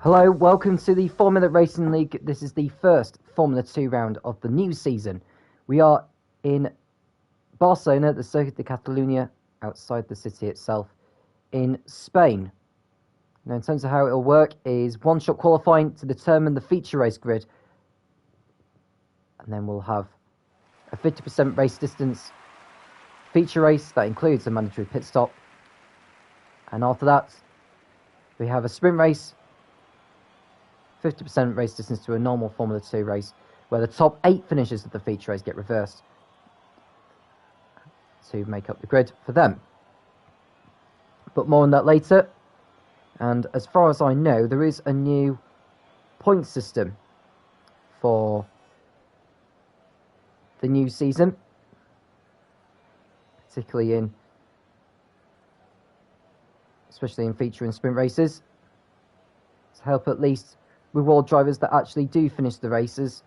Hello, welcome to the Formula Racing League. This is the first Formula 2 round of the new season. We are in Barcelona, the Circuit de Catalunya, outside the city itself, in Spain. Now, in terms of how it'll work, is one-shot qualifying to determine the feature race grid. And then we'll have a 50% race distance feature race that includes a mandatory pit stop. And after that, we have a sprint race, 50% race distance to a normal Formula 2 race, where the top 8 finishers of the feature race get reversed to make up the grid for them. But more on that later. And as far as I know, there is a new point system for the new season, particularly especially in feature and sprint races, to help at least reward drivers that actually do finish the races.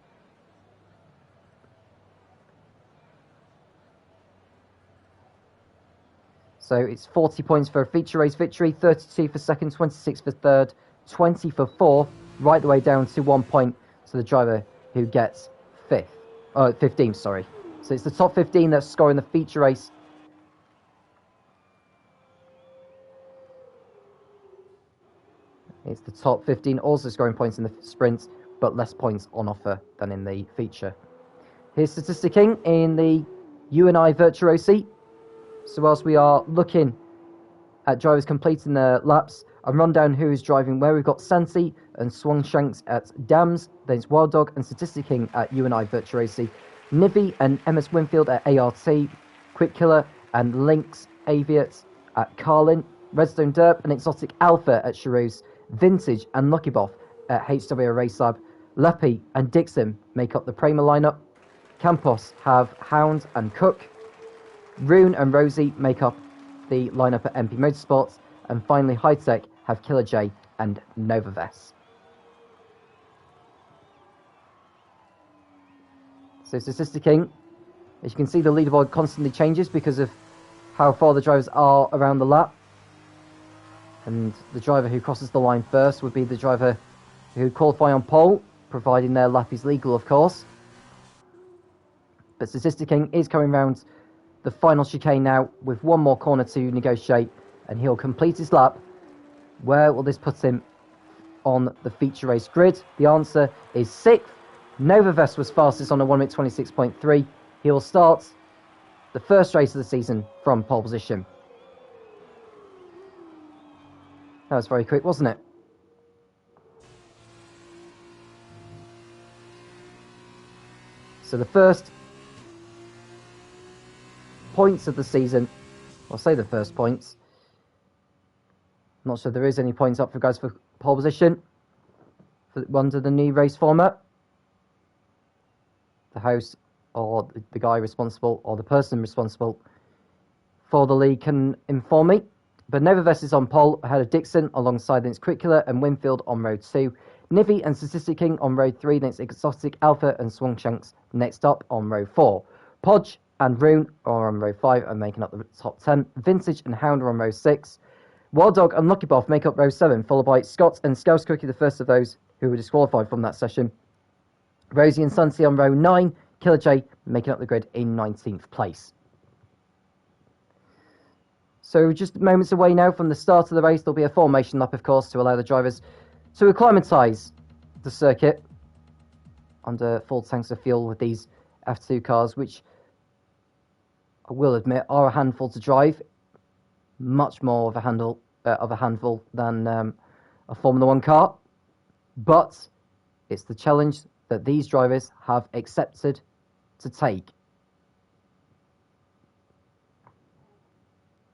So it's 40 points for a feature race victory, 32 for second, 26 for third, 20 for fourth, right the way down to 1 point to the driver who gets 15, sorry. So it's the top 15 that score in the feature race. It's the top 15 also scoring points in the sprint, but less points on offer than in the feature. Here's statisticking in the UNI Virtuosi. So whilst we are looking at drivers completing their laps, I'll run down who is driving where. We've got Santi and Swangshanks at Dams, then it's Wild Dog and Statistic King at UNI Virtuosi, Nivi and MS Winfield at ART, Quick Killer and Lynx Aviat at Carlin, Redstone Derp and Exotic Alpha at Charouz, Vintage and Lucky Boff at HWA Race Lab, Leppy and Dixon make up the Prema lineup, Campos have Hound and Cook, Rune and Rosie make up the lineup at MP Motorsports, and finally High Tech have Killer J and Novaves. So Statistic King, as you can see, the leaderboard constantly changes because of how far the drivers are around the lap. And the driver who crosses the line first would be the driver who qualify on pole, providing their lap is legal, of course. But Statistic King is coming round the final chicane now with one more corner to negotiate, and he'll complete his lap. Where will this put him on the feature race grid? The answer is 6th. Novaves was fastest on a 1 minute 26.3. He will start the first race of the season from pole position. That was very quick, wasn't it? So the first points of the season, I'll say the first points. I'm not sure there is any points up for guys for pole position under the new race format. The host or the guy responsible or the person responsible for the league can inform me. But Novaves is on pole ahead of Dixon alongside then it's Quick Killer and Winfield on road 2. Nivi and Statistic King on road 3, then it's Exotic Alpha and Swangshanks next up on row 4. Podge and Rune are on row 5 and making up the top 10. Vintage and Hound are on row 6. Wild Dog and Lucky Boff make up row 7, followed by Scott and Scouse Cookie, the first of those who were disqualified from that session. Rosie and Sunsi on row 9. Killer J making up the grid in 19th place. So just moments away now from the start of the race, there'll be a formation lap, of course, to allow the drivers to acclimatise the circuit under full tanks of fuel with these F2 cars, which I will admit are a handful to drive, much more of a handful than a Formula 1 car. But it's the challenge that these drivers have accepted to take.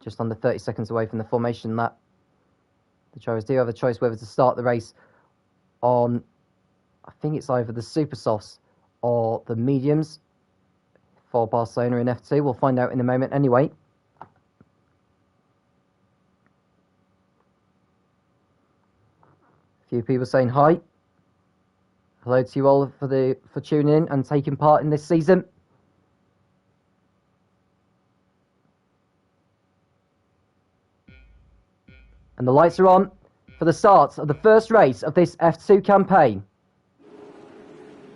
Just under 30 seconds away from the formation lap. The drivers do have a choice whether to start the race on, I think it's either the Super Softs or the mediums for Barcelona in F2. We'll find out in a moment anyway. A few people saying hi. Hello to you all for tuning in and taking part in this season. And the lights are on. for the start of the first race of this F2 campaign.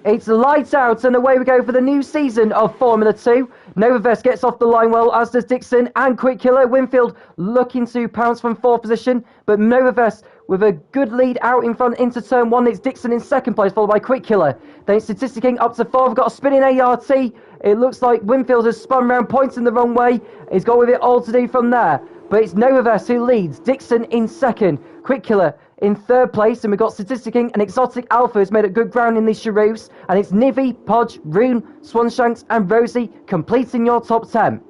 It's lights out and away we go for the new season of Formula 2. Novavest gets off the line well, as does Dixon and Quick Killer. Winfield looking to pounce from 4th position, but Novavest with a good lead out in front into turn 1. It's Dixon in 2nd place, followed by Quick Killer. Then it's Statistic King up to 4th. We've got a spinning ART. It looks like Winfield has spun round, pointing the wrong way. He's got with it all to do from there. But it's Novavest who leads. Dixon in 2nd. Quick Killer in 3rd place, and we've got Statistic King and Exotic Alpha who's made up good ground in these Charoufs, and it's Nivi, Podge, Rune, Swanshanks and Rosie completing your top 10.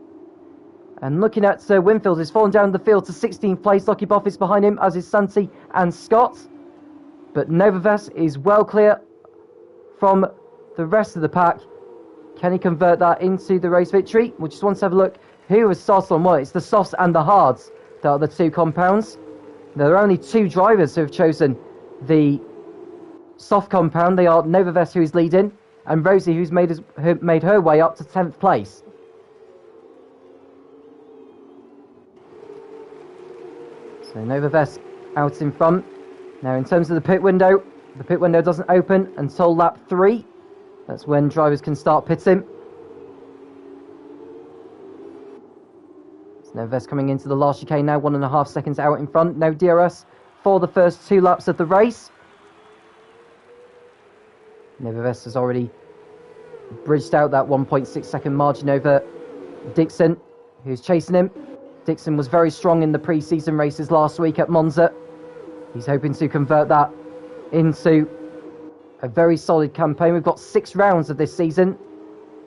And looking at Winfield, who's fallen down the field to 16th place. Lucky Boff is behind him, as is Santi and Scott. But Novavest is well clear from the rest of the pack. Can he convert that into the race victory? We just want to have a look who has started on what. It's the softs and the hards that are the two compounds. There are only 2 drivers who have chosen the soft compound. They are Novavest, who is leading, and Rosie, who's made her way up to 10th place. So Novavest out in front. Now in terms of the pit window doesn't open until lap 3. That's when drivers can start pitting. Novavest coming into the last chicane now, 1.5 seconds out in front. No DRS for the first 2 laps of the race. Novavest has already bridged out that 1.6 second margin over Dixon, who's chasing him. Dixon was very strong in the pre-season races last week at Monza. He's hoping to convert that into a very solid campaign. We've got 6 rounds of this season,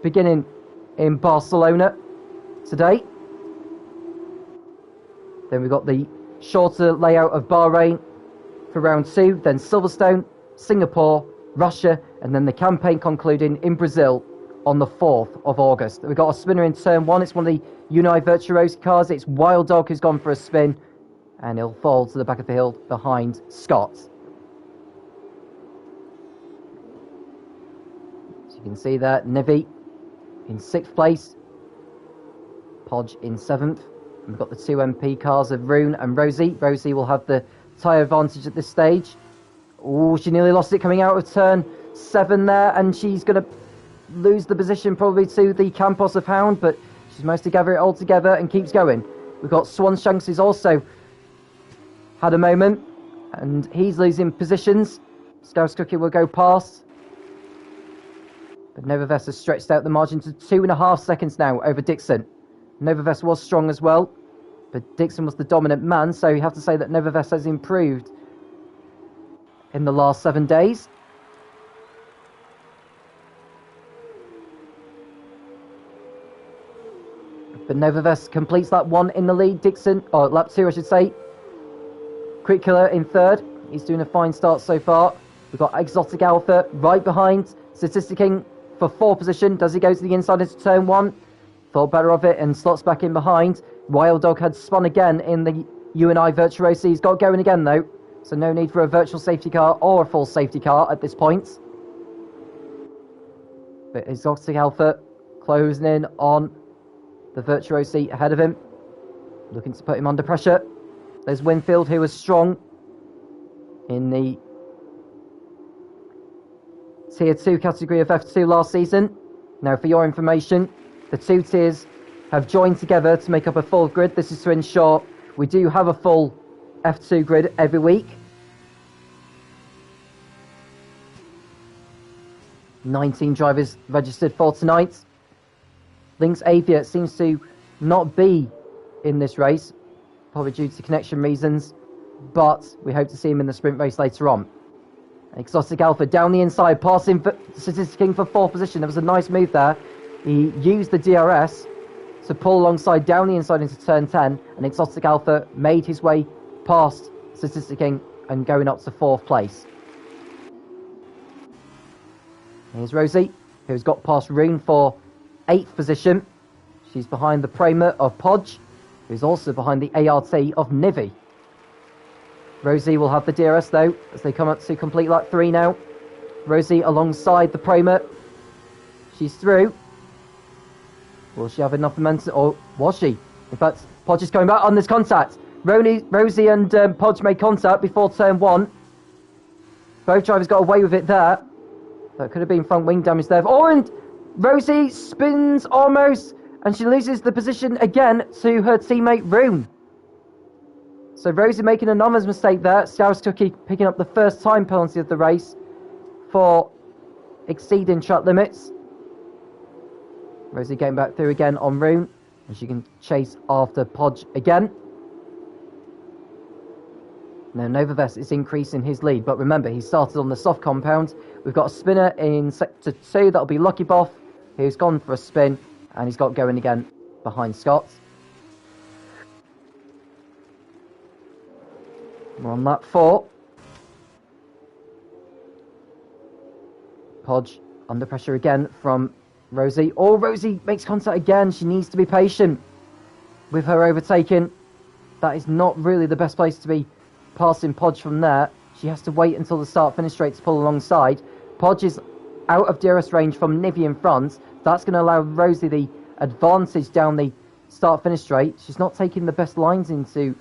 beginning in Barcelona today. Then we've got the shorter layout of Bahrain for round 2, then Silverstone, Singapore, Russia, and then the campaign concluding in Brazil on the 4th of August. We've got a spinner in turn 1. It's one of the Uni Virtuosi cars. It's Wild Dog who's gone for a spin, and he'll fall to the back of the hill behind Scott. So you can see that Nivi in 6th place, Podge in 7th. We've got the 2 MP cars of Rune and Rosie. Rosie will have the tyre advantage at this stage. Oh, she nearly lost it coming out of turn 7 there, and she's going to lose the position probably to the Campos of Hound, but she's managed to gather it all together and keeps going. We've got Swanshanks, who's also had a moment, and he's losing positions. Scouse Cookie will go past. But Novavest has stretched out the margin to 2.5 seconds now over Dixon. Novavest was strong as well, but Dixon was the dominant man, so you have to say that Novavest has improved in the last 7 days. But Novavest completes lap 1 in the lead. Dixon, or lap 2 I should say. Quick Killer in 3rd. He's doing a fine start so far. We've got Exotic Alpha right behind. Statistic King for 4th position. Does he go to the inside into turn 1? Thought better of it and slots back in behind. Wild Dog had spun again in the UNI Virtuosi. He's got going again though, so no need for a virtual safety car or a full safety car at this point. But Exotic Alpha closing in on the Virtuosi ahead of him, looking to put him under pressure. There's Winfield, who was strong in the Tier 2 category of F2 last season. Now for your information, the 2 tiers have joined together to make up a full grid. This is to ensure we do have a full F2 grid every week. 19 drivers registered for tonight. Lynx Avia seems to not be in this race, probably due to connection reasons, but we hope to see him in the sprint race later on. Exotic Alpha down the inside, passing Statistic King for 4th position. There was a nice move there. He used the DRS to pull alongside down the inside into turn 10, and Exotic Alpha made his way past Statistic King and going up to 4th place. Here's Rosie, who's got past Rune for 8th position. She's behind the Prema of Podge, who's also behind the ART of Nivi. Rosie will have the DRS though, as they come up to complete lap 3 now. Rosie alongside the Prema. She's through. Will she have enough momentum, or was she? In fact, Podge is coming back on this contact. Rosie and Podge made contact before turn 1. Both drivers got away with it there. That could have been front wing damage there. Oh, and Rosie spins almost, and she loses the position again to her teammate Rune. So Rosie making another mistake there. Scouse Cookie picking up the first time penalty of the race for exceeding track limits. Rosie getting back through again on Rune, and she can chase after Podge again. Now Novavest is increasing his lead, but remember, he started on the soft compound. We've got a spinner in sector 2, that'll be Lucky Boff, who's gone for a spin, and he's got going again behind Scott. We're on lap 4. Podge under pressure again from Rosie. Oh, Rosie makes contact again. She needs to be patient with her overtaking. That is not really the best place to be passing Podge from there. She has to wait until the start-finish straight to pull alongside. Podge is out of DRS range from Nivy in front. That's going to allow Rosie the advantage down the start-finish straight. She's not taking the best lines into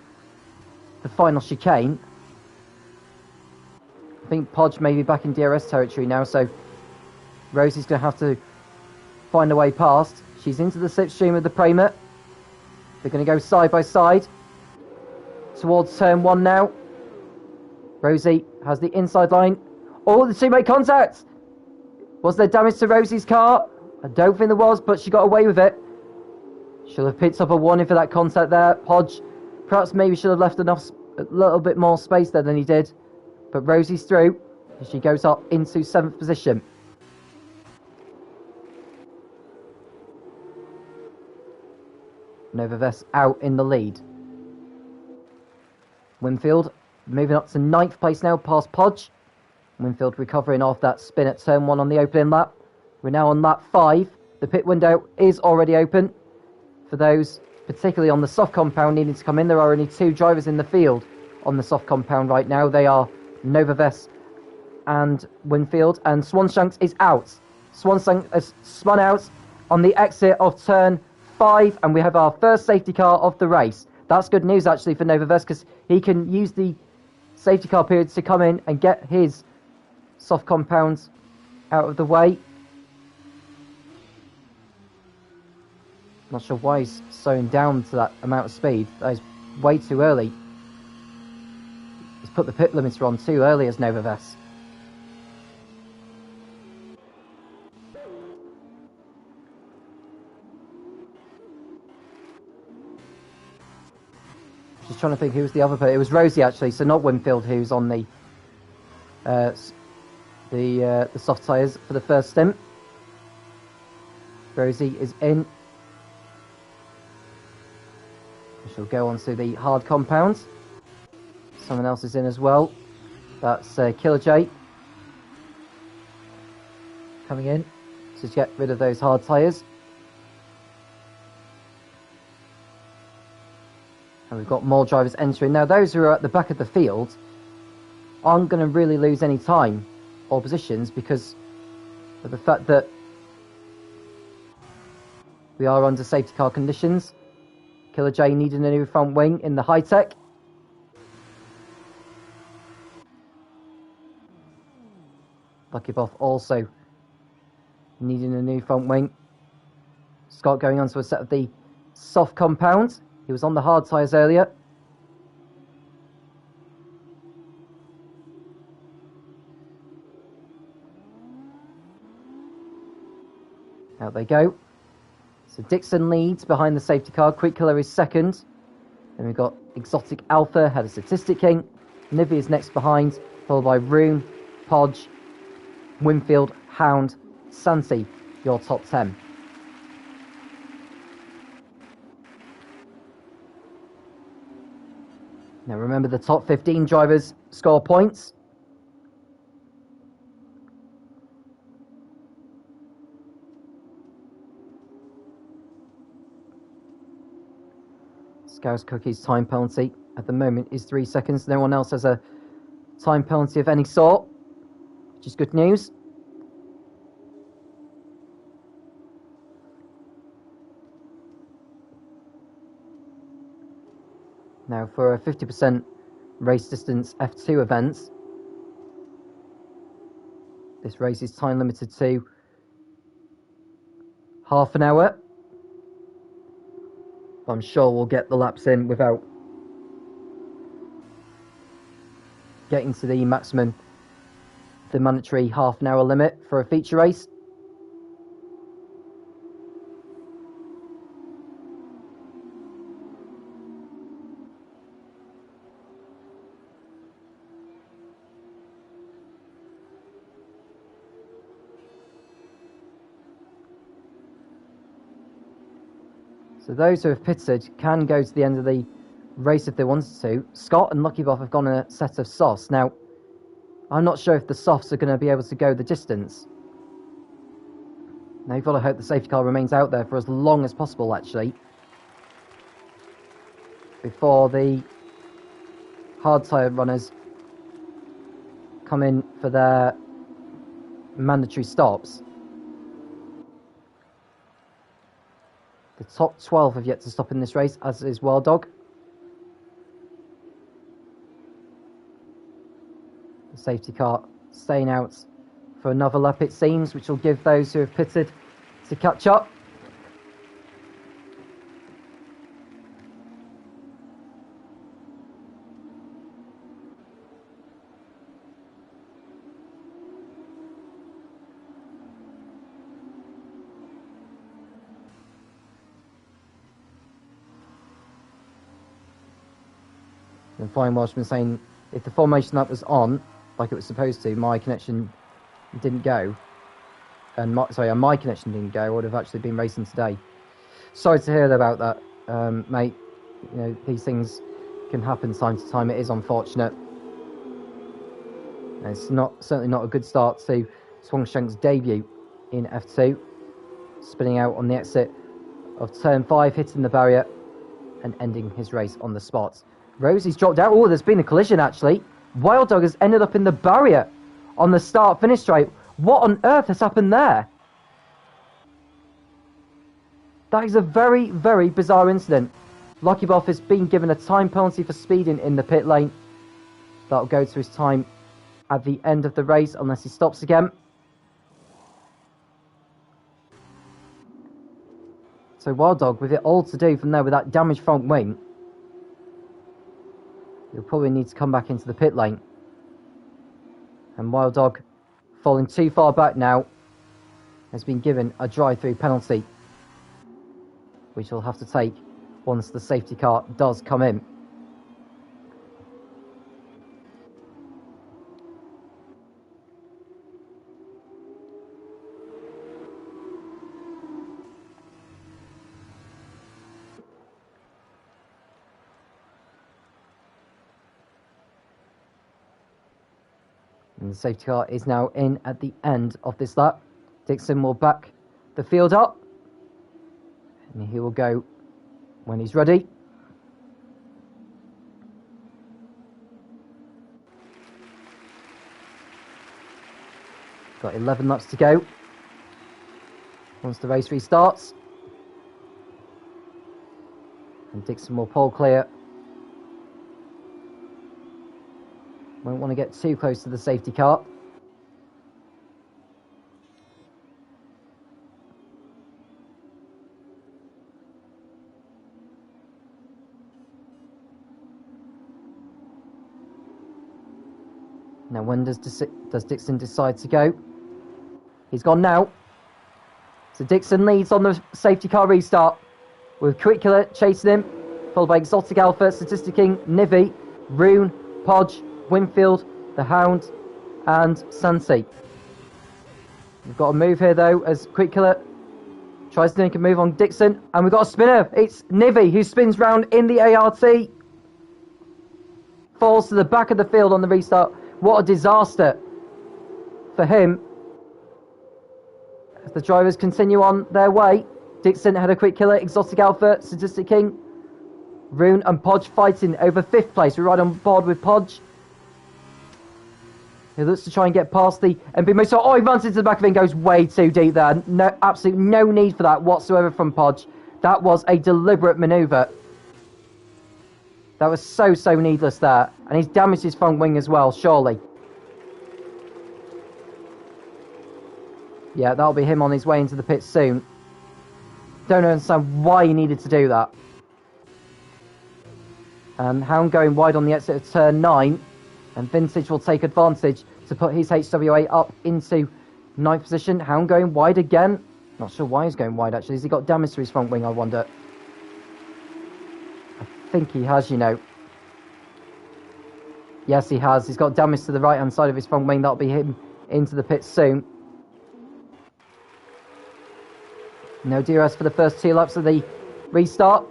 the final chicane. I think Podge may be back in DRS territory now, so Rosie's going to have to find a way past. She's into the slipstream of the Prema. They're going to go side by side towards turn 1 now. Rosie has the inside line. Oh, the two make contact! Was there damage to Rosie's car? I don't think there was, but she got away with it. Should have picked up a warning for that contact there. Podge perhaps maybe should have left a little bit more space there than he did. But Rosie's through, and she goes up into 7th position. Novavest out in the lead. Winfield moving up to 9th place now, past Podge. Winfield recovering off that spin at turn 1 on the opening lap. We're now on lap 5. The pit window is already open. For those, particularly on the soft compound, needing to come in, there are only 2 drivers in the field on the soft compound right now. They are Novavest and Winfield, and Swanshanks is out. Swanshanks has spun out on the exit of turn 5, and we have our first safety car of the race. That's good news actually for Novavest, because he can use the safety car periods to come in and get his soft compounds out of the way. Not sure why he's slowing down to that amount of speed. That is way too early. He's put the pit limiter on too early as Novavest. Just trying to think who was the other person. It was Rosie actually, so not Winfield, who's on the soft tyres for the first stint. Rosie is in. She'll go on to the hard compound. Someone else is in as well. That's Killer J coming in to get rid of those hard tyres. And we've got more drivers entering. Now, those who are at the back of the field aren't going to really lose any time or positions because of the fact that we are under safety car conditions. Killer J needing a new front wing in the high-tech. Lucky Boff also needing a new front wing. Scott going on to a set of the soft compound. He was on the hard tyres earlier. Out they go. So Dixon leads behind the safety car. Quick Killer is second. Then we've got Exotic Alpha, Head of Statistic King. Nivy is next behind, followed by Room, Podge, Winfield, Hound, Santi, your top 10. Now remember, the top 15 drivers score points. Scouse Cookie's time penalty at the moment is 3 seconds. No one else has a time penalty of any sort, which is good news. Now for a 50% race distance F2 event, this race is time limited to half an hour. I'm sure we'll get the laps in without getting to the maximum, the mandatory half an hour limit for a feature race. So those who have pitted can go to the end of the race if they wanted to. Scott and Lucky Bob have gone a set of softs. Now, I'm not sure if the softs are going to be able to go the distance. Now, you've got to hope the safety car remains out there for as long as possible, actually, before the hard tyre runners come in for their mandatory stops. The top 12 have yet to stop in this race, as is Wild Dog. The safety car staying out for another lap, it seems, which will give those who have pitted to catch up. And Flying Welshman saying, if the formation lap was on, like it was supposed to, my connection didn't go. And my connection didn't go, I would have actually been racing today. Sorry to hear about that, mate. You know, these things can happen time to time. It is unfortunate. And it's certainly not a good start to Swangshank's debut in F2. Spinning out on the exit of turn 5, hitting the barrier and ending his race on the spot. Rosie's dropped out. Oh, there's been a collision, actually. Wild Dog has ended up in the barrier on the start-finish straight. What on earth has happened there? That is a very, very bizarre incident. Lucky Boff has been given a time penalty for speeding in the pit lane. That'll go to his time at the end of the race, unless he stops again. So Wild Dog, with it all to do from there with that damaged front wing, he'll probably need to come back into the pit lane. And Wild Dog, falling too far back now, has been given a drive-through penalty, which he'll have to take once the safety car does come in. And the safety car is now in at the end of this lap. Dixon will back the field up. And he will go when he's ready. Got 11 laps to go once the race restarts. And Dixon will pole clear. Won't want to get too close to the safety car. Now, when does Dixon decide to go? He's gone now. So Dixon leads on the safety car restart, with Quick Killer chasing him, followed by Exotic Alpha, Statistic King, Nivy, Rune, Podge, Winfield, The Hound, and Santi. We've got a move here, though, as Quick Killer tries to make a move on Dixon, and we've got a spinner. It's Nivy, who spins round in the ART. Falls to the back of the field on the restart. What a disaster for him. As the drivers continue on their way, Dixon had a Quick Killer, Exotic Alpha, Statistic King, Rune and Podge fighting over 5th place. We're right on board with Podge. He looks to try and get past the MP motor. Oh, he runs into the back of it and goes way too deep there. No, absolutely no need for that whatsoever from Podge. That was a deliberate manoeuvre. That was so needless there. And he's damaged his front wing as well, surely. Yeah, that'll be him on his way into the pit soon. Don't understand why he needed to do that. And Hound going wide on the exit of turn 9. And Vintage will take advantage to put his HWA up into 9th position. Hound going wide again. Not sure why he's going wide, actually. Has he got damage to his front wing, I wonder? I think he has, you know. Yes, he has. He's got damage to the right-hand side of his front wing. That'll be him into the pit soon. No DRS for the first 2 laps of the restart.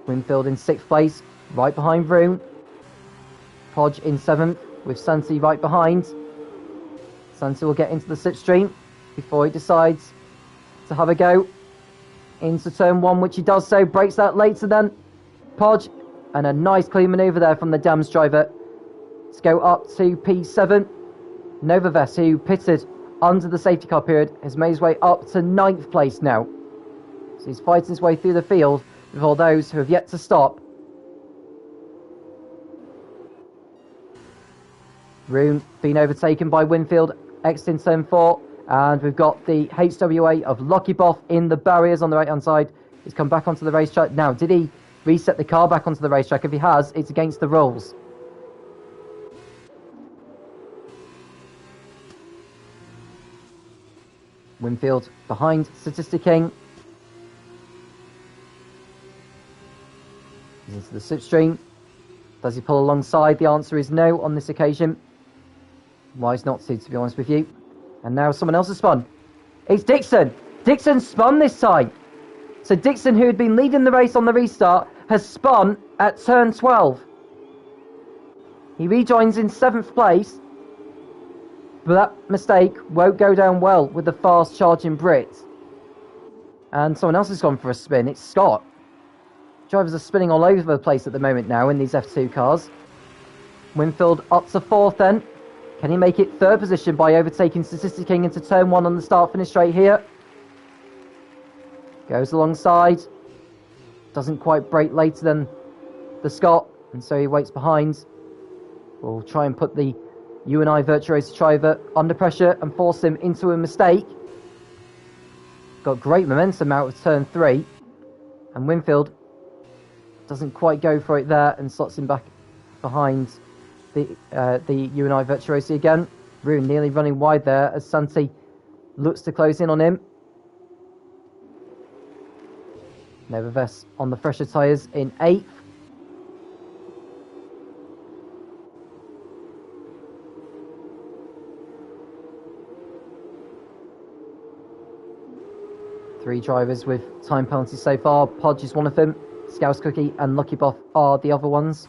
Winfield in 6th place, right behind Vroom. Podge in 7th, with Santi right behind. Santi will get into the slipstream before he decides to have a go into turn 1, which he does so. Breaks that later then. Podge, and a nice clean manoeuvre there from the Dams driver to go up to P7. Novaves, who pitted under the safety car period, has made his way up to 9th place now. So he's fighting his way through the field with all those who have yet to stop. Roon being overtaken by Winfield, exiting turn 4. And we've got the HWA of Lucky Boff in the barriers on the right-hand side. He's come back onto the racetrack. Now, did he reset the car back onto the racetrack? If he has, it's against the rules. Winfield behind Statistic King. He's into the slipstream. Does he pull alongside? The answer is no on this occasion. Wise not to be honest with you. And now someone else has spun. It's Dixon! Dixon spun this time! So Dixon, who had been leading the race on the restart, has spun at turn 12. He rejoins in 7th place. But that mistake won't go down well with the fast charging Brit. And someone else has gone for a spin. It's Scott. Drivers are spinning all over the place at the moment now in these F2 cars. Winfield up to 4th then. Can he make it 3rd position by overtaking Statistic King into turn 1 on the start-finish straight here? Goes alongside. Doesn't quite brake later than the Scot, and so he waits behind. We'll try and put the UNI Virtuoso driver under pressure and force him into a mistake. Got great momentum out of turn 3. And Winfield doesn't quite go for it there and slots him back behind the UNI Virtuosi again. Roon nearly running wide there as Santi looks to close in on him. Novaves on the fresher tyres in 8th. Three drivers with time penalties so far. Podge is one of them. Scouse Cookie and Lucky Boff are the other ones.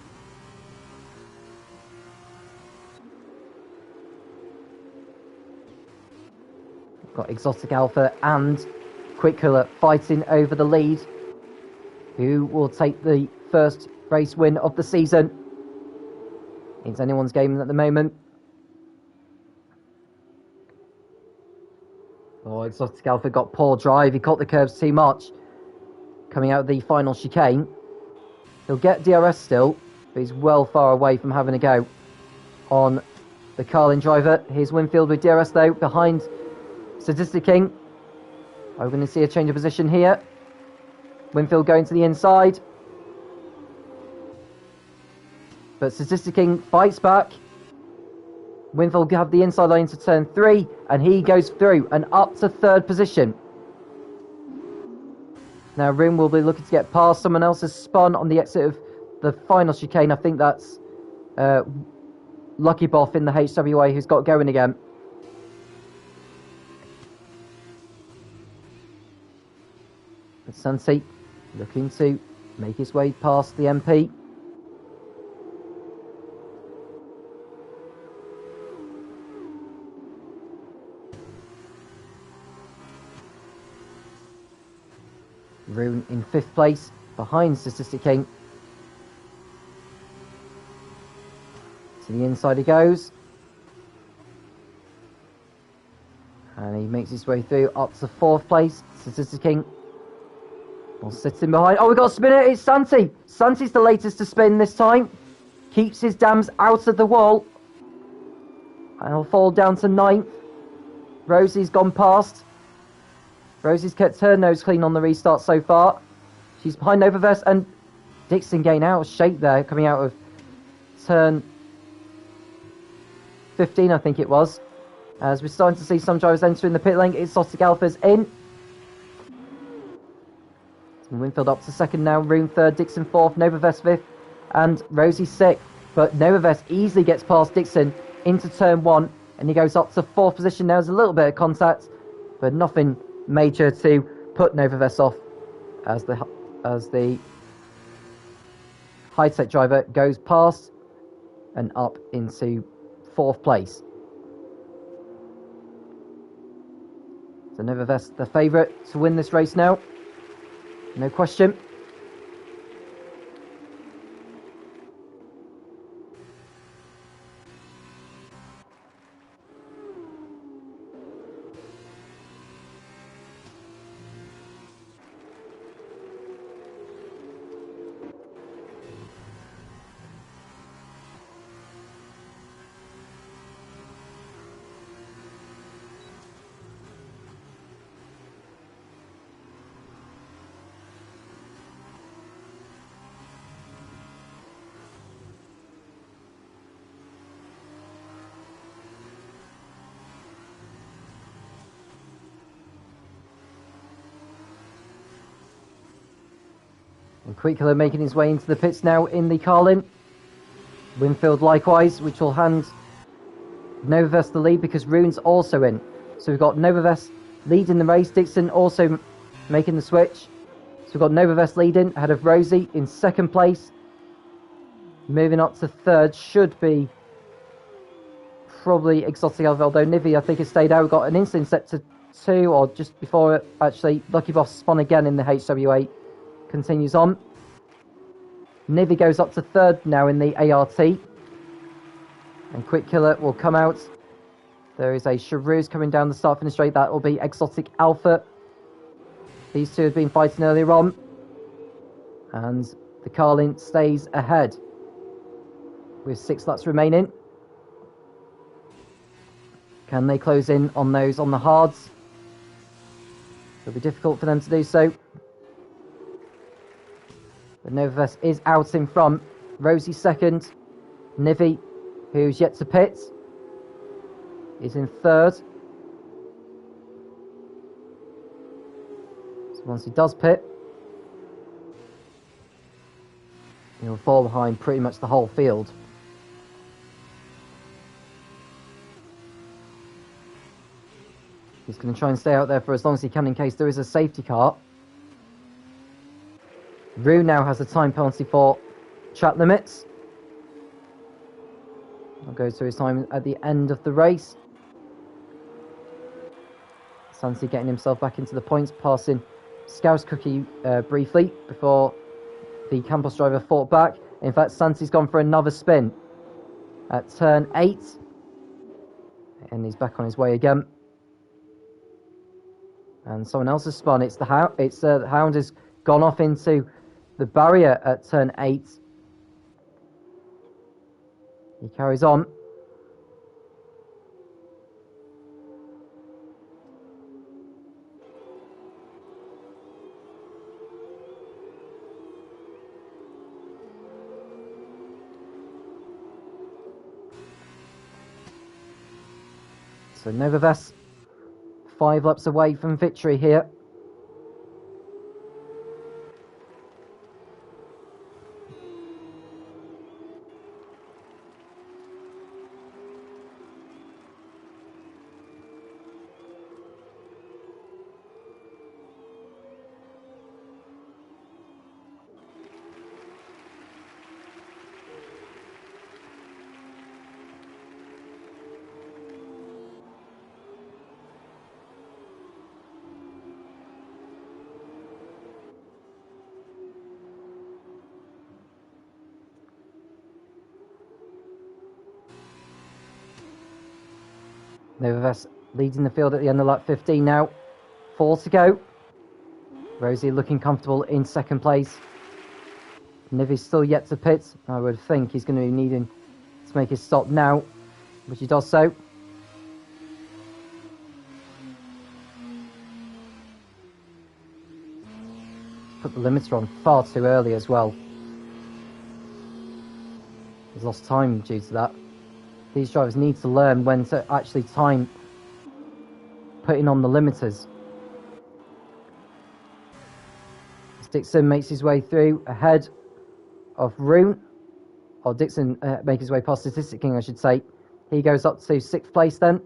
Got Exotic Alpha and Quick Cooler fighting over the lead. Who will take the first race win of the season? It's anyone's game at the moment. Oh, Exotic Alpha got poor drive. He caught the curbs too much. Coming out of the final chicane. He'll get DRS still, but he's well far away from having a go on the Carlin driver. Here's Winfield with DRS though, behind Statistic King. Are we going to see a change of position here? Winfield going to the inside. But Statistic King fights back. Winfield have the inside line to turn 3, and he goes through and up to 3rd position. Now Room will be looking to get past. Someone else has spun on the exit of the final chicane. I think that's Lucky Boff in the HWA who's got going again. But Santi looking to make his way past the MP. Roon in 5th place, behind Statistic King. To the inside he goes. And he makes his way through up to 4th place. Statistic King Well, sitting behind. Oh, we got a spinner. It's Santi. Santi's the latest to spin this time. Keeps his dams out of the wall. And he'll fall down to 9th. Rosie's gone past. Rosie's kept her nose clean on the restart so far. She's behind Novavest, and Dixon getting out of shape there, coming out of turn 15, I think it was. As we're starting to see some drivers entering the pit lane, Exotic Alpha's in. Winfield up to 2nd now, Room 3rd, Dixon 4th, Novavest 5th, and Rosie 6th. But Novavest easily gets past Dixon into turn 1, and he goes up to 4th position. Now there's a little bit of contact, but nothing major to put Novavest off as the high-tech driver goes past and up into 4th place. So Novavest the favourite to win this race now. No question. And Quickler making his way into the pits now in the Carlin. Winfield likewise, which will hand Novavest the lead because Rune's also in. So we've got Novavest leading the race, Dixon also making the switch. So we've got Novavest leading ahead of Rosie in 2nd place. Moving up to 3rd should be probably Exotic Alpha, although Nivi I think has stayed out. We've got an instant set to 2, or just before it actually. Lucky Boss spun again in the HW8. Continues on. Nivi goes up to 3rd now in the ART. And Quick Killer will come out. There is a Charuse coming down the start finish straight. That will be Exotic Alpha. These two have been fighting earlier on. And the Carlin stays ahead with 6 laps remaining. Can they close in on those on the hards? It'll be difficult for them to do so. But Novavest is out in front. Rosie 2nd. Nivi, who's yet to pit, is in 3rd. So once he does pit, he'll fall behind pretty much the whole field. He's going to try and stay out there for as long as he can in case there is a safety car. Rue now has a time penalty for track limits. I'll go to his time at the end of the race. Santi getting himself back into the points, passing Scouse Cookie briefly before the Campos driver fought back. In fact, Santi's gone for another spin at turn 8. And he's back on his way again. And someone else has spun. It's the Hound. The Hound has gone off into the barrier at turn 8. He carries on. So Novavest 5 laps away from victory here. Novavest leading the field at the end of lap 15 now. 4 to go. Rosie looking comfortable in second place. Nivi's still yet to pit. I would think he's going to be needing to make his stop now, which he does so. Put the limiter on far too early as well. He's lost time due to that. These drivers need to learn when to actually time putting on the limiters. As Dixon makes his way through ahead of Roon, or Dixon make his way past Statistic King, I should say. He goes up to 6th place then.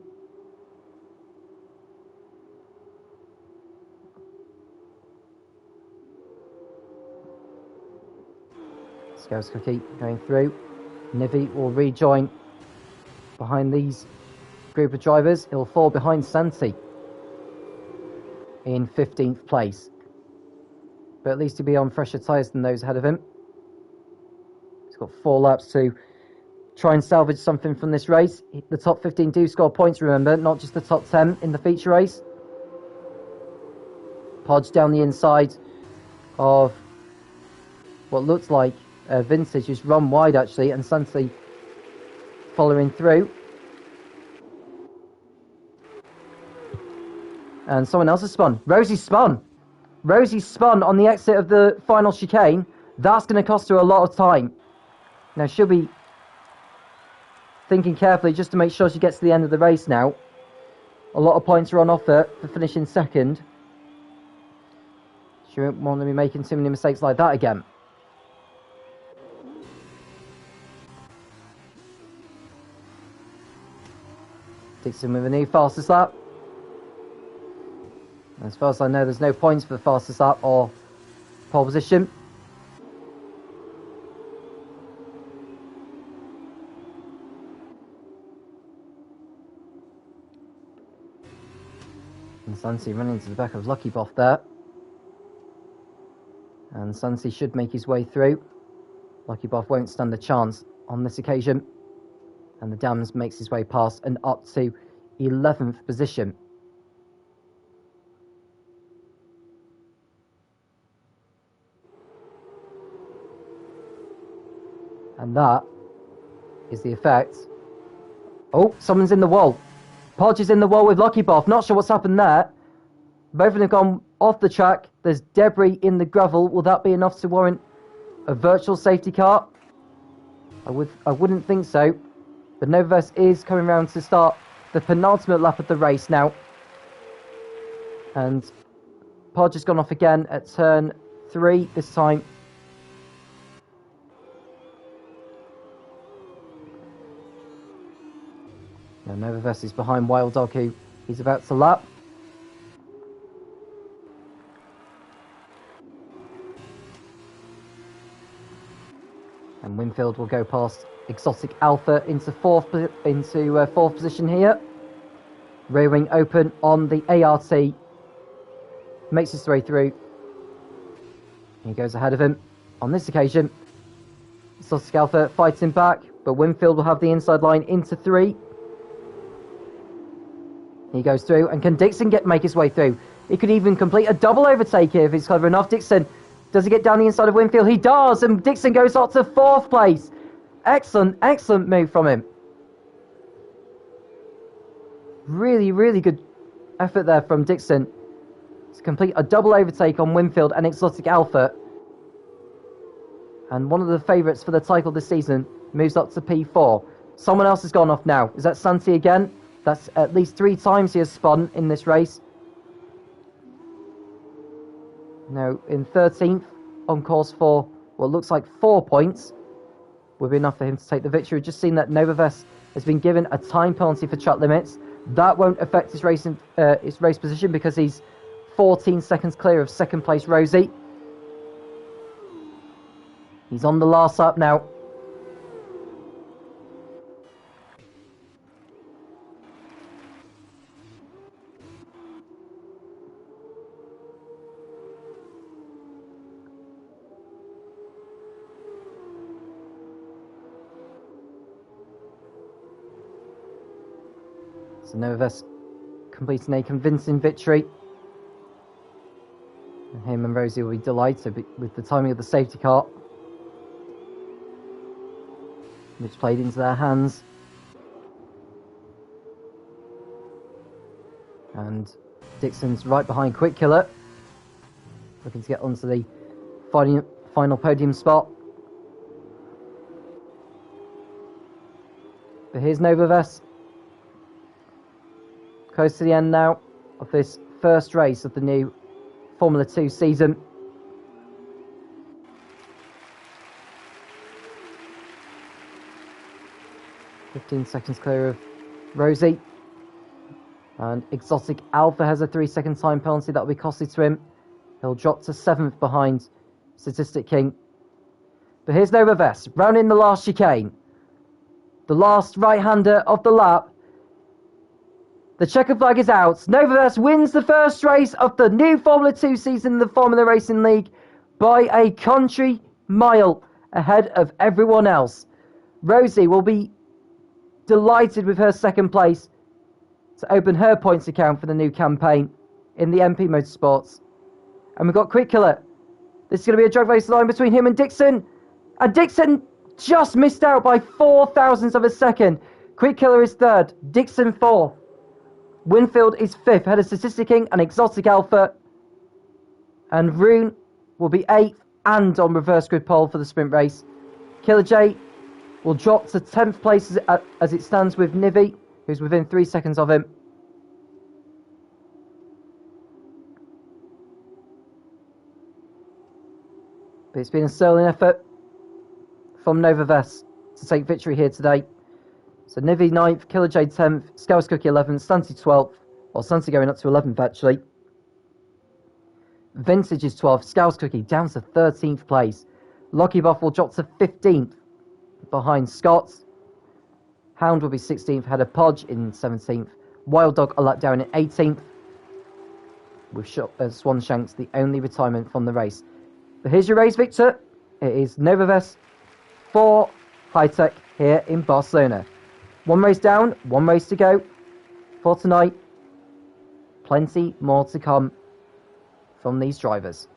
Scouts Cookie going through. Nivi will rejoin behind these group of drivers. He'll fall behind Santi in 15th place. But at least he'll be on fresher tyres than those ahead of him. He's got 4 laps to try and salvage something from this race. The top 15 do score points, remember, not just the top 10 in the feature race. Podge down the inside of what looks like Vintage, who's run wide actually, and Santi following through. And someone else has spun. Rosie spun. Rosie spun on the exit of the final chicane. That's going to cost her a lot of time. Now she'll be thinking carefully just to make sure she gets to the end of the race now. A lot of points are on offer for finishing second. She won't want to be making too many mistakes like that again. Dixon with a new fastest lap. As far as I know, there's no points for the fastest lap or pole position. And Santi running into the back of Lucky Boff there. And Santi should make his way through. Lucky Boff won't stand a chance on this occasion. And the Dams makes his way past and up to 11th position. And that is the effect. Oh, someone's in the wall. Podge is in the wall with Lucky Boff. Not sure what's happened there. Both of them have gone off the track. There's debris in the gravel. Will that be enough to warrant a virtual safety car? I wouldn't think so. But Novaverse is coming round to start the penultimate lap of the race now. And Podge has gone off again at turn 3 this time. Now Novaverse is behind Wild Dog, who he's about to lap. And Winfield will go past Exotic Alpha into fourth position here. Rear wing open on the ART. Makes his way through. He goes ahead of him. On this occasion, Exotic Alpha fights him back, but Winfield will have the inside line into 3. He goes through, and can Dixon make his way through? He could even complete a double overtake here if he's clever enough. Dixon, does he get down the inside of Winfield? He does, and Dixon goes up to 4th place. Excellent, excellent move from him. Really, really good effort there from Dixon to complete a double overtake on Winfield and Exotic Alpha. And one of the favourites for the title this season moves up to P4. Someone else has gone off now. Is that Santi again? That's at least 3 times he has spun in this race. Now, in 13th, on course for what looks like 4 points, would be enough for him to take the victory. We've just seen that Novaverse has been given a time penalty for track limits. That won't affect his race position because he's 14 seconds clear of second place Rosie. He's on the last lap now. So Novaverse completing a convincing victory. Him and Rosie will be delighted with the timing of the safety car, which played into their hands. And Dixon's right behind Quick Killer, looking to get onto the final podium spot. But here's Novavest, close to the end now of this first race of the new Formula 2 season. "15 seconds clear of Rosie. And Exotic Alpha has a 3-second time penalty that will be costly to him. He'll drop to 7th behind Statistic King. But here's Novavest, rounding the last chicane. The last right-hander of the lap. The checker flag is out. Novavest wins the first race of the new Formula 2 season in the Formula Racing League by a country mile ahead of everyone else. Rosie will be delighted with her second place to open her points account for the new campaign in the MP Motorsports. And we've got Quick Killer. This is going to be a drag race line between him and Dixon. And Dixon just missed out by 0.004 of a second. Quick Killer is third, Dixon fourth. Winfield is fifth, ahead of Statistic King and Exotic Alpha. And Rune will be eighth and on reverse grid pole for the sprint race. Killer J will drop to 10th place as it stands with Nivi, who's within 3 seconds of him. But it's been a sterling effort from Novavest to take victory here today. So Nivi 9th, Killer J 10th, Scouse Cookie 11th, Stanty 12th. Well, Stanty going up to 11th actually. Vintage is 12th, Scouse Cookie down to 13th place. Lucky Buff will drop to 15th behind Scott. Hound will be 16th, ahead of Podge in 17th. Wild Dog a lap down in 18th. With Swan Shanks the only retirement from the race. But here's your race victor. It is Novavest for High Tech here in Barcelona. One race down, one race to go for tonight. Plenty more to come from these drivers.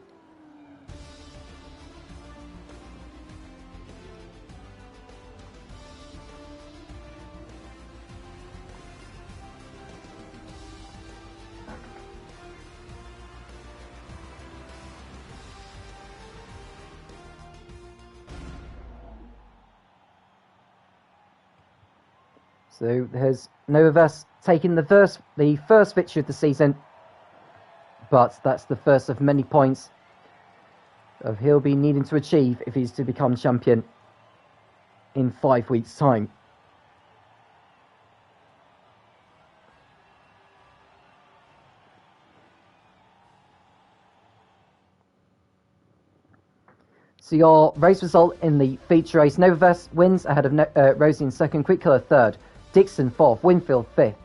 So there's Novavest taking the first victory of the season, but that's the first of many points of he'll be needing to achieve if he's to become champion in 5 weeks' time. So your race result in the feature race: Novavest wins ahead of Rosie in second, Quick Killer third, Dixon fourth, Winfield fifth,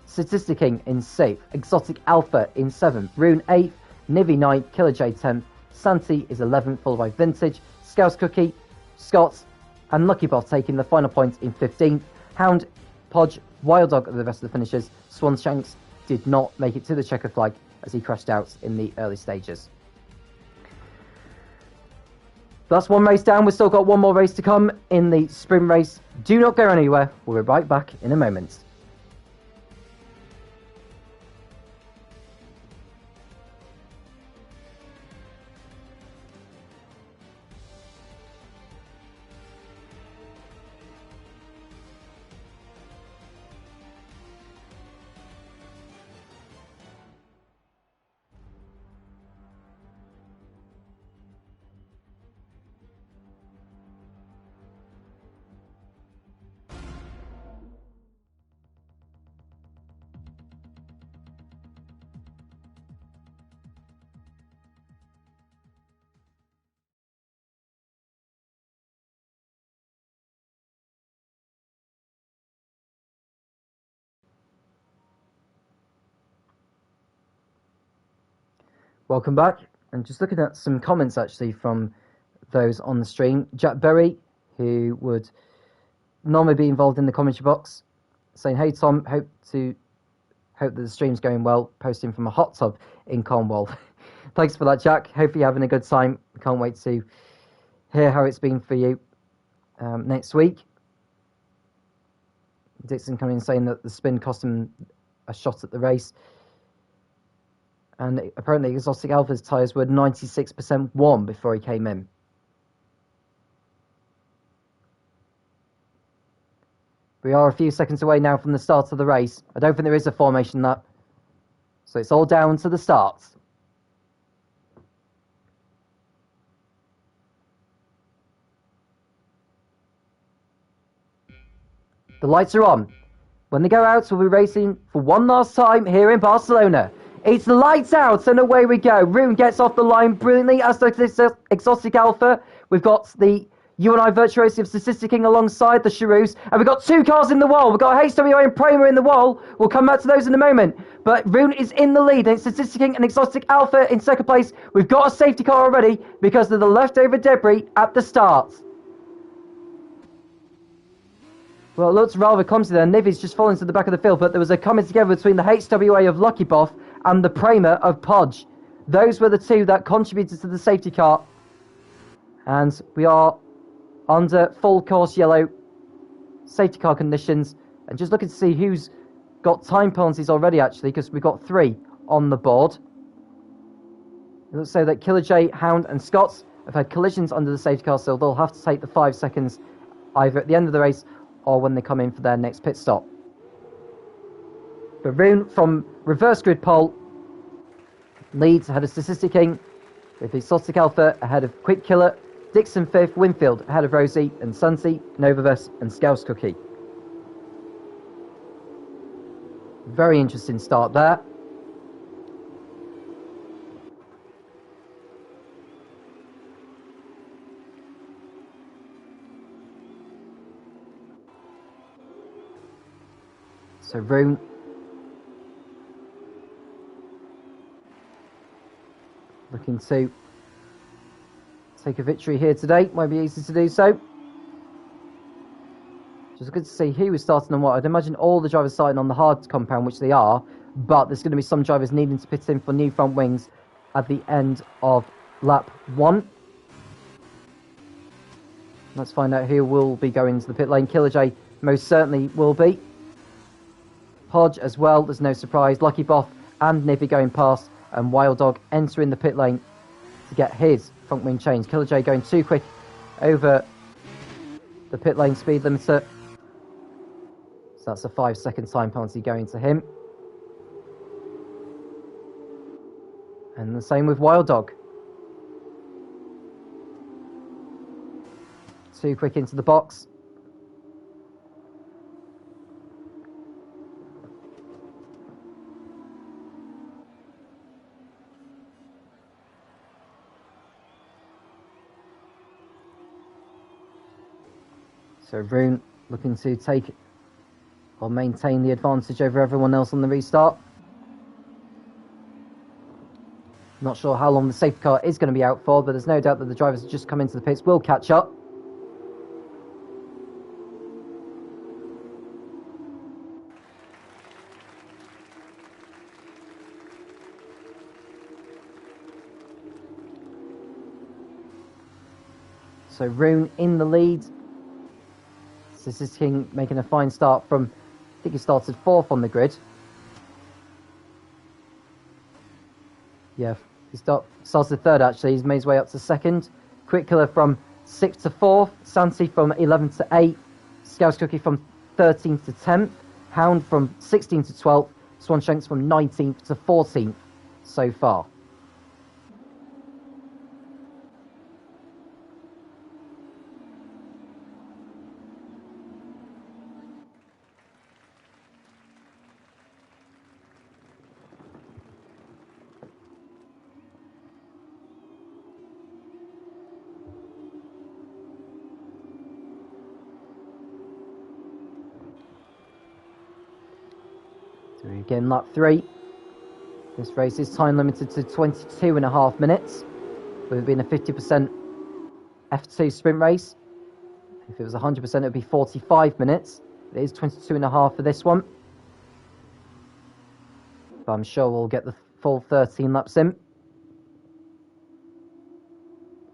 Statistic King in sixth, Exotic Alpha in seventh, Rune eighth, Nivi ninth, Killer J 10th, Santi is 11th, followed by Vintage, Scouse Cookie, Scott, and Lucky Boss taking the final points in 15th. Hound, Podge, Wild Dog are the rest of the finishers. Swan Shanks did not make it to the checker flag as he crashed out in the early stages. That's one race down. We've still got one more race to come in the sprint race. Do not go anywhere. We'll be right back in a moment. Welcome back. And just looking at some comments actually from those on the stream. Jack Berry, who would normally be involved in the commentary box, saying, "Hey Tom, hope that the stream's going well, posting from a hot tub in Cornwall." Thanks for that, Jack. Hope you're having a good time. Can't wait to hear how it's been for you next week. Dixon coming in saying that the spin cost him a shot at the race. And apparently Exotic Alpha's tyres were 96% warm before he came in. We are a few seconds away now from the start of the race. I don't think there is a formation lap. So it's all down to the start. The lights are on. When they go out, we'll be racing for one last time here in Barcelona. It's lights out and away we go. Roon gets off the line brilliantly, as does Exotic Alpha. We've got the UNI Virtuosi of Statistic King alongside the Charoux. And we've got two cars in the wall. We've got HWI and Prima in the wall. We'll come back to those in a moment. But Roon is in the lead. And it's Statistic King and Exotic Alpha in second place. We've got a safety car already because of the leftover debris at the start. Well, it looks rather clumsy there. Nivi's just fallen to the back of the field, but there was a coming together between the HWA of Lucky Boff and the Prima of Podge. Those were the two that contributed to the safety car. And we are under full course yellow safety car conditions. And just looking to see who's got time penalties already, actually, because we've got 3 on the board. It looks so that Killer J, Hound, and Scott have had collisions under the safety car, so they'll have to take the 5 seconds either at the end of the race or when they come in for their next pit stop. But Roon from reverse grid pole leads ahead of Statistic King, with Exotic Alpha ahead of Quick Killer, Dixon 5th, Winfield ahead of Rosie and Sunty, Novabus and Scouse Cookie. Very interesting start there. So Roon looking to take a victory here today. Won't be easy to do so. Just good to see who was starting on what. I'd imagine all the drivers starting on the hard compound, which they are, but there's going to be some drivers needing to pit in for new front wings at the end of lap 1. Let's find out who will be going to the pit lane. Killer J most certainly will be. Podge as well, there's no surprise. Lucky Boff and Nivi going past, and Wild Dog entering the pit lane to get his front wing change. Killer J going too quick over the pit lane speed limiter. So that's a 5-second time penalty going to him. And the same with Wild Dog. Too quick into the box. So Roon looking to take or maintain the advantage over everyone else on the restart. Not sure how long the safety car is going to be out for, but there's no doubt that the drivers who just come into the pits will catch up. So Roon in the lead. Statistic King making a fine start from, I think he started 4th on the grid. Yeah, he started 3rd actually. He's made his way up to 2nd. Quick Killer from 6th to 4th. Santi from 11th to 8th. Scouse Cookie from 13th to 10th. Hound from 16th to 12th. Swanshanks from 19th to 14th so far. So again, lap 3. This race is time limited to 22.5 minutes. With it being a 50% F2 sprint race. If it was 100%, it would be 45 minutes. It is 22.5 for this one. But I'm sure we'll get the full 13 laps in.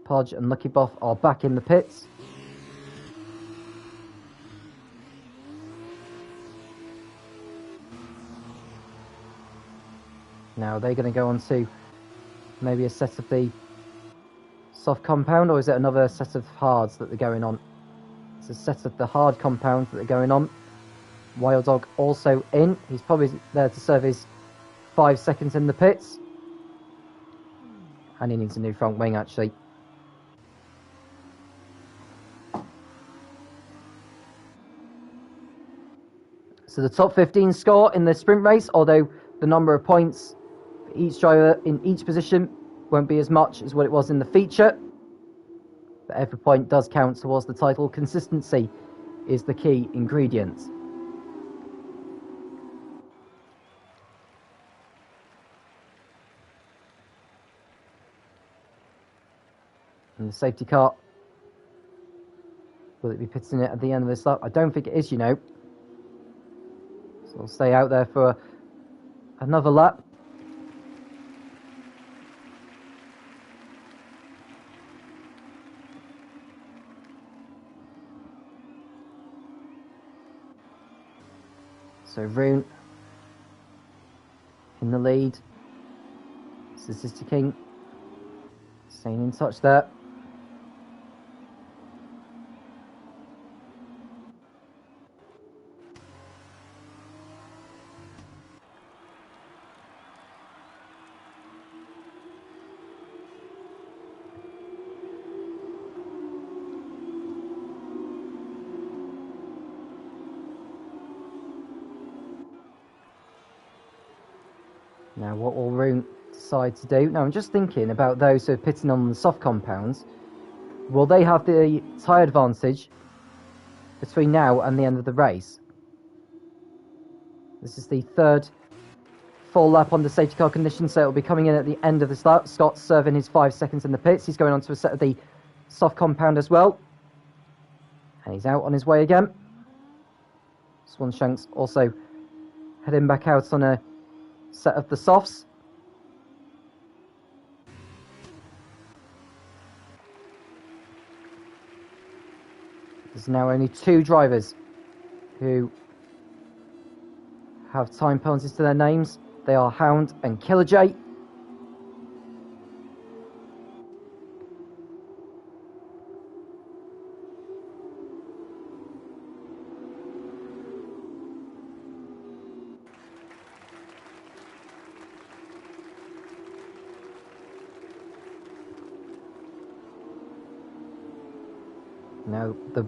Podge and Lucky Buff are back in the pits. Now they're going to go on to maybe a set of the soft compound, or is it another set of hards that they're going on? It's a set of the hard compounds that they're going on. Wild Dog also in. He's probably there to serve his 5 seconds in the pits. And he needs a new front wing, actually. So the top 15 score in the sprint race, although the number of points for each driver in each position won't be as much as what it was in the feature. But every point does count towards the title. Consistency is the key ingredient. And the safety car, will it be pitting it at the end of this lap? I don't think it is, you know. So I'll stay out there for another lap. So Rune in the lead. Sister King staying in touch there. Now, what will Rune decide to do? Now, I'm just thinking about those who are pitting on the soft compounds. Will they have the tyre advantage between now and the end of the race? This is the third full lap on the safety car condition, so it'll be coming in at the end of this lap. Scott's serving his 5 seconds in the pits. He's going on to a set of the soft compound as well. And he's out on his way again. Swanshanks also heading back out on a set of the softs. There's now only 2 drivers who have time penalties to their names. They are Hound and Killer J. Now, the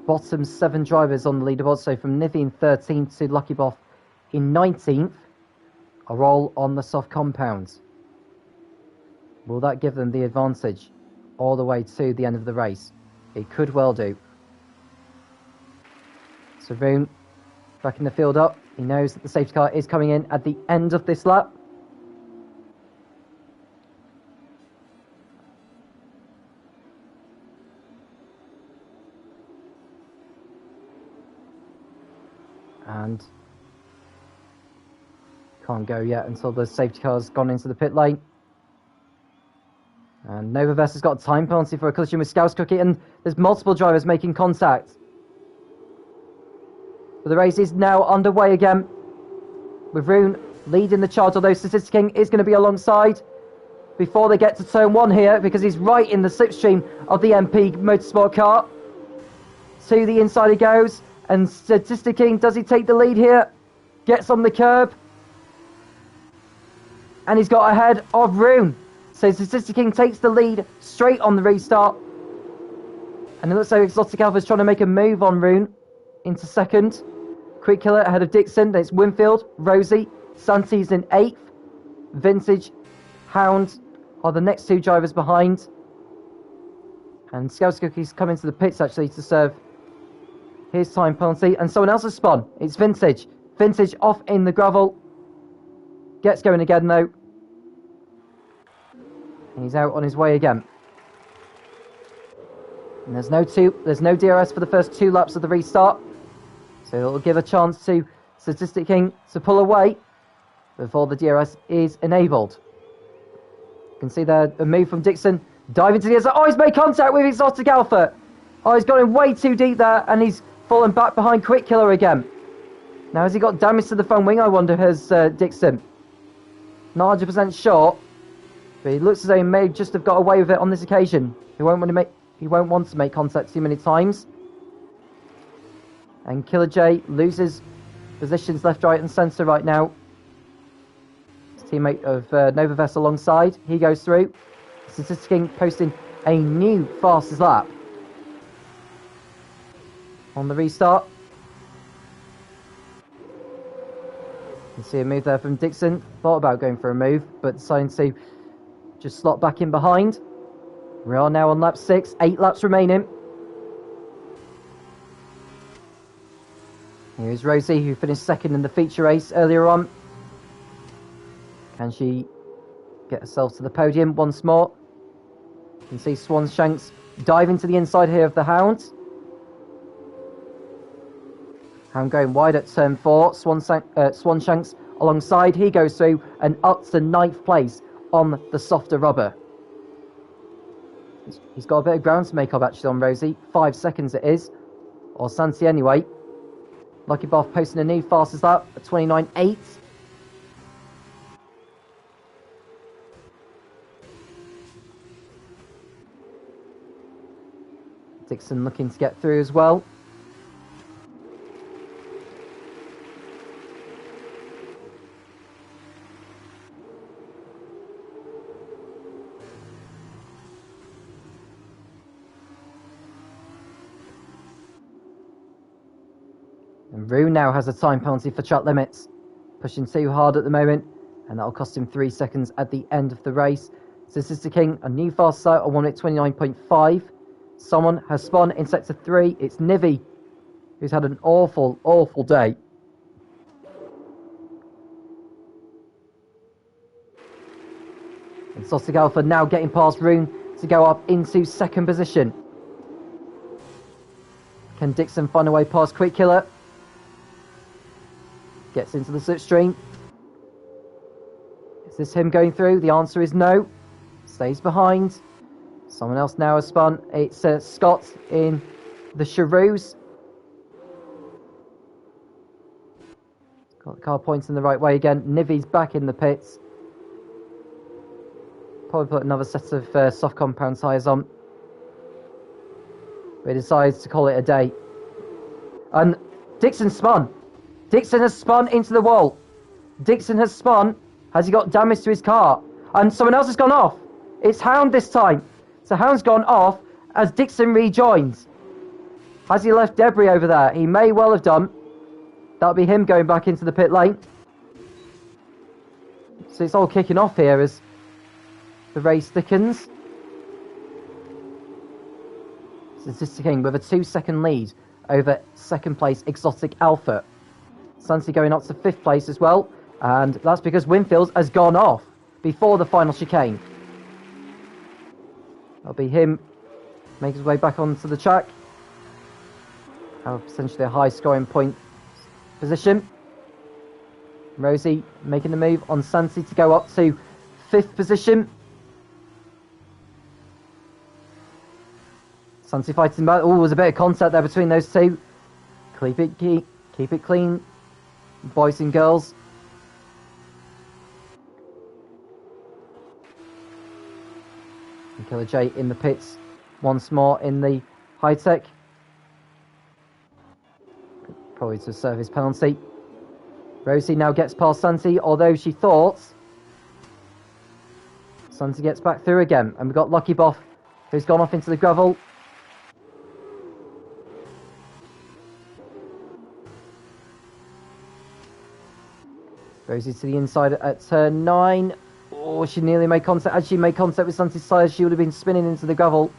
bottom 7 drivers on the leaderboard, so from Nivy in 13th to Lucky Boff in 19th, are all on the soft compounds. Will that give them the advantage all the way to the end of the race? It could well do. So Rune back in the field up. He knows that the safety car is coming in at the end of this lap. And can't go yet until the safety car's gone into the pit lane. And Novavest has got a time penalty for a collision with Scouse Cookie, and there's multiple drivers making contact. But the race is now underway again, with Rune leading the charge, although Statistic King is going to be alongside before they get to turn 1 here, because he's right in the slipstream of the MP Motorsport car. To the inside he goes. And Statistic King, does he take the lead here? Gets on the curb. And he's got ahead of Rune. So Statistic King takes the lead straight on the restart. And it looks like Exotic Alpha's trying to make a move on Rune into second. Quick Killer ahead of Dixon. Then it's Winfield, Rosie, Santi's in 8th. Vintage, Hound are the next 2 drivers behind. And Scouse Cookie's coming to the pits actually to serve his time penalty, and someone else has spun. It's Vintage. Vintage off in the gravel. Gets going again though. And he's out on his way again. And there's no DRS for the first 2 laps of the restart. So it'll give a chance to Statistic King to pull away before the DRS is enabled. You can see there a move from Dixon. Diving to the inside. Oh, he's made contact with Exotic Alpha. Oh, he's gone in way too deep there, and he's fallen back behind Quick Killer again. Now, has he got damage to the front wing, I wonder, has Dixon? Not 100% sure, but he looks as though he may just have got away with it on this occasion. He won't want to make contact too many times. And Killer J loses positions left, right, and centre right now. His teammate of Nova Vest alongside. He goes through. Statistic King posting a new fastest lap on the restart. You can see a move there from Dixon. Thought about going for a move, but deciding to just slot back in behind. We are now on lap 6, 8 laps remaining. Here's Rosie, who finished second in the feature race earlier on. Can she get herself to the podium once more? You can see Swanshanks dive into the inside here of the Hound. Hound going wide at turn 4. Swanshanks alongside. He goes through and up to 9th place on the softer rubber. He's got a bit of ground to make up actually on Rosie. 5 seconds it is. Or Santi anyway. Lucky Boff posting a new fastest lap at 29.8. Dixon looking to get through as well. And Rue now has a time penalty for track limits. Pushing too hard at the moment, and that'll cost him 3 seconds at the end of the race. Statistic King, a new fast start on 1 minute 29.5. Someone has spun in sector 3. It's Nivi, who's had an awful, awful day. And Exotic Alpha now getting past Rune to go up into second position. Can Dixon find a way past Quick Killer? Gets into the slipstream. Is this him going through? The answer is no. Stays behind. Someone else now has spun. It's Scott in the Charoos. Got the car pointing the right way again. Nivi's back in the pits. Probably put another set of soft compound tyres on. But he decides to call it a day. And Dixon spun. Dixon has spun into the wall. Dixon has spun. Has he got damage to his car? And someone else has gone off. It's Hound this time. So Hound's gone off as Dixon rejoins. Has he left debris over there? He may well have done. That'll be him going back into the pit lane. So it's all kicking off here as the race thickens. Statistic King with a 2-second lead over second place Exotic Alpha. Santi going up to 5th place as well, and that's because Winfield has gone off before the final chicane. That'll be him making his way back onto the track. Have essentially a high scoring point position. Rosie making the move on Santi to go up to 5th position. Santi fighting back. Oh, there's a bit of contact there between those two. Keep it clean, boys and girls. And Killer J in the pits once more in the high tech. Probably to serve his penalty. Rosie now gets past Santi, although she thought Santi gets back through again. And we've got Lucky Boff, who's gone off into the gravel. Rosie to the inside at turn 9. Oh, she nearly made contact. As she made contact with Santi's tyres, she would have been spinning into the gravel.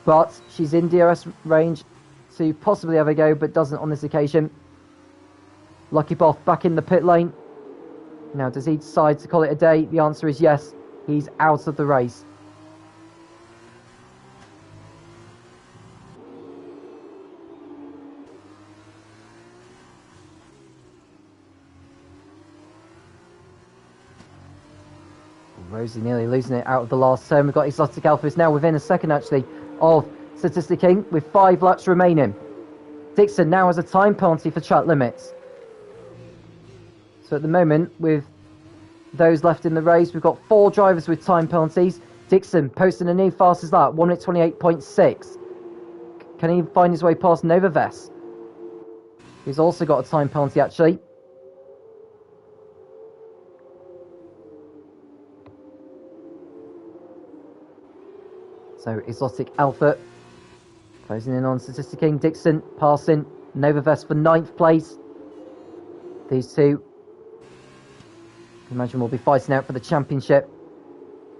But she's in DRS range to possibly have a go, but doesn't on this occasion. Lucky Boff back in the pit lane. Now, does he decide to call it a day? The answer is yes. He's out of the race. Rosie nearly losing it out of the last turn. We've got Exotic Alpha is now within a second, actually, of Statistic King with 5 laps remaining. Dixon now has a time penalty for track limits. So at the moment, with those left in the race, we've got 4 drivers with time penalties. Dixon posting a new fastest lap, 1 minute 28.6. Can he find his way past Novaves? He's also got a time penalty, actually. So Exotic Alpha closing in on Statistic King. Dixon passing Novaves for 9th place. These two, I imagine, will be fighting out for the championship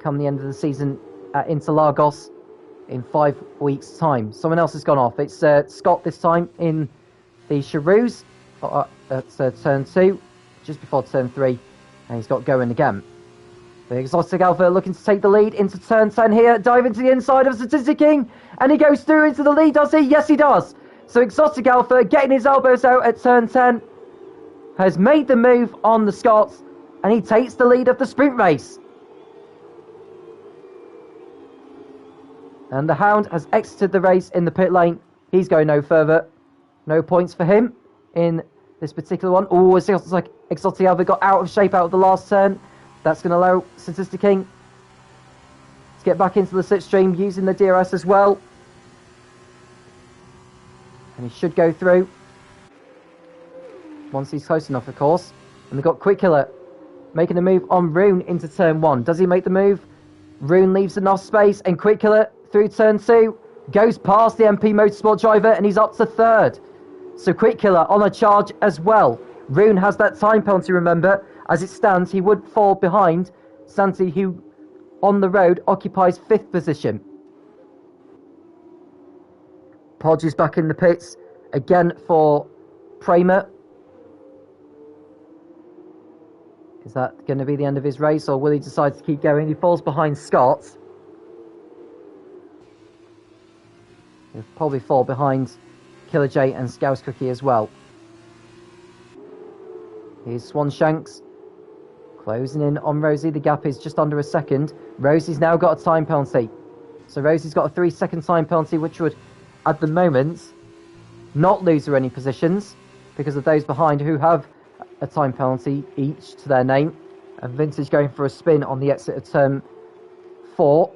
come the end of the season at Interlagos in 5 weeks' time. Someone else has gone off. It's Scott this time in the Charoux at turn 2, just before turn 3, and he's got going again. The Exotic Alpha looking to take the lead into turn 10 here, dive into the inside of Statistic King, and he goes through into the lead, does he? Yes, he does. So Exotic Alpha, getting his elbows out at turn 10, has made the move on the Scots, and he takes the lead of the sprint race. And the Hound has exited the race in the pit lane. He's going no further. No points for him in this particular one. Oh, it feels like Exotic Alpha got out of shape out of the last turn. That's going to allow Statistic King to get back into the slipstream using the DRS as well. And he should go through once he's close enough, of course. And we've got Quick Killer making a move on Rune into turn 1. Does he make the move? Rune leaves enough space, and Quick Killer through turn 2 goes past the MP Motorsport driver, and he's up to 3rd. So Quick Killer on a charge as well. Rune has that time penalty, remember. As it stands, he would fall behind Santi, who on the road occupies 5th position. Podge is back in the pits again for Kramer. Is that going to be the end of his race, or will he decide to keep going? He falls behind Scott. He'll probably fall behind Killer J and Scouse Cookie as well. Here's Swanshanks closing in on Rosie. The gap is just under a second. Rosie's now got a time penalty. So Rosie's got a 3-second time penalty, which would, at the moment, not lose her any positions because of those behind who have a time penalty each to their name. And Vintage going for a spin on the exit of turn 4,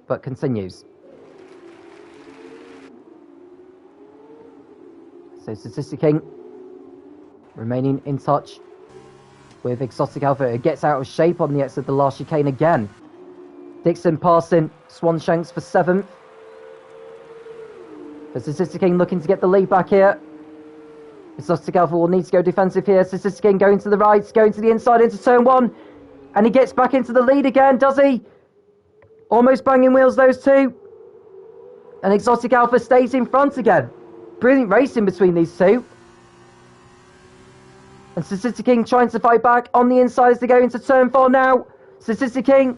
but continues. So Statistic King remaining in touch with Exotic Alpha. It gets out of shape on the exit of the last chicane again. Dixon passing Swanshanks for 7th. But Statistic King looking to get the lead back here. Exotic Alpha will need to go defensive here. Statistic King going to the right, going to the inside into turn 1. And he gets back into the lead again, does he? Almost banging wheels, those two. And Exotic Alpha stays in front again. Brilliant racing between these two. And Statistic King trying to fight back on the inside as they go into turn 4 now. Statistic King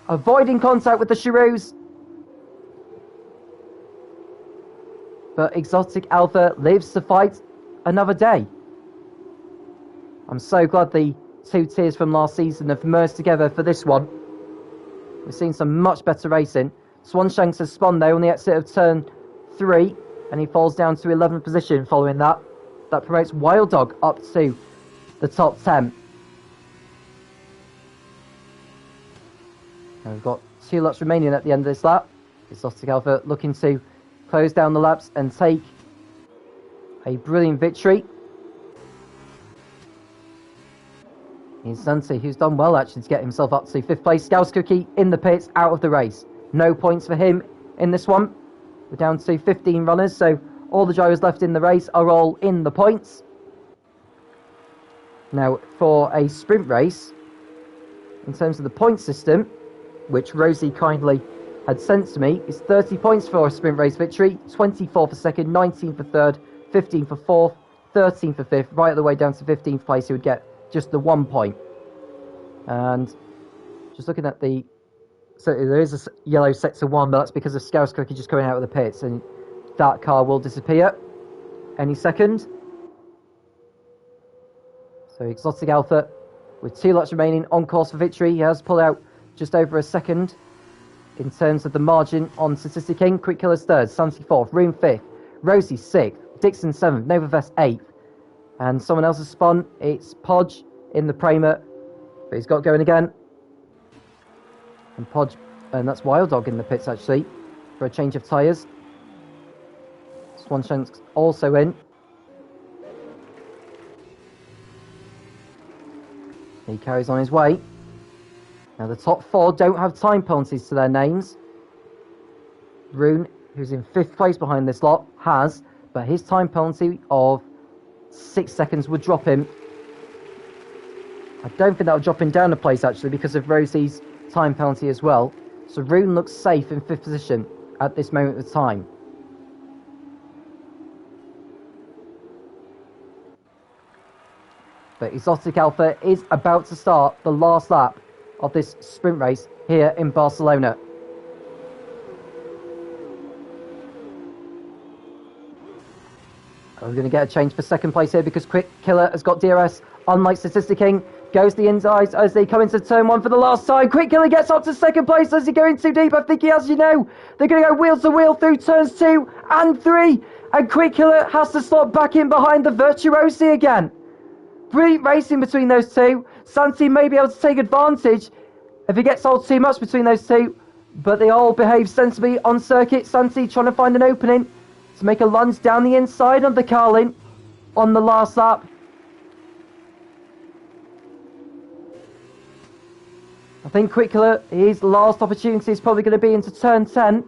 avoiding contact with the Charoux. But Exotic Alpha lives to fight another day. I'm so glad the 2 tiers from last season have merged together for this one. We've seen some much better racing. Swanshanks has spun though on the exit of turn 3, and he falls down to 11th position following that. That promotes Wild Dog up to the top 10. And we've got 2 laps remaining at the end of this lap. Exotic Alpha looking to close down the laps and take a brilliant victory. Here's Santi, who's done well actually to get himself up to 5th place. Scouse Cookie in the pits, out of the race. No points for him in this one. We're down to 15 runners, so all the drivers left in the race are all in the points. Now, for a sprint race, in terms of the point system, which Rosie kindly had sent to me, is 30 points for a sprint race victory, 24 for 2nd, 19 for 3rd, 15 for 4th, 13 for 5th, right the way down to 15th place, who would get just the 1 point. And just looking at the... So there is a yellow sector 1, but that's because of Scouse Cookie just coming out of the pits, and that car will disappear any second. So Exotic Alpha With 2 laps remaining, on course for victory. He has pulled out just over a second in terms of the margin on Statistic King. Quick Killer's 3rd, Santi 4th, Room 5th, Rosie 6th, Dixon 7th, Novavest 8th. And someone else has spun. It's Podge in the Pramer, but he's got going again. And Podge, and that's Wild Dog in the pits actually, for a change of tyres. Swanshank's also in. He carries on his way. Now the top 4 don't have time penalties to their names. Rune, who's in 5th place behind this lot, has, but his time penalty of 6 seconds would drop him. I don't think that would drop him down a place actually because of Rosie's time penalty as well. So Rune looks safe in 5th position at this moment of time. But Exotic Alpha is about to start the last lap of this sprint race here in Barcelona. We're going to get a change for 2nd place here because Quick Killer has got DRS. Unlike Statistic King, goes the inside as they come into turn 1 for the last time. Quick Killer gets up to 2nd place. As he going too deep, I think he has, you know. They're going to go wheel to wheel through turns 2 and 3. And Quick Killer has to slot back in behind the Virtuosi again. Brilliant racing between those two. Santi may be able to take advantage if he gets hold too much between those two. But they all behave sensibly on circuit. Santi trying to find an opening to make a lunge down the inside of the Carlin on the last lap. I think Quick Killer, his last opportunity is probably going to be into turn 10.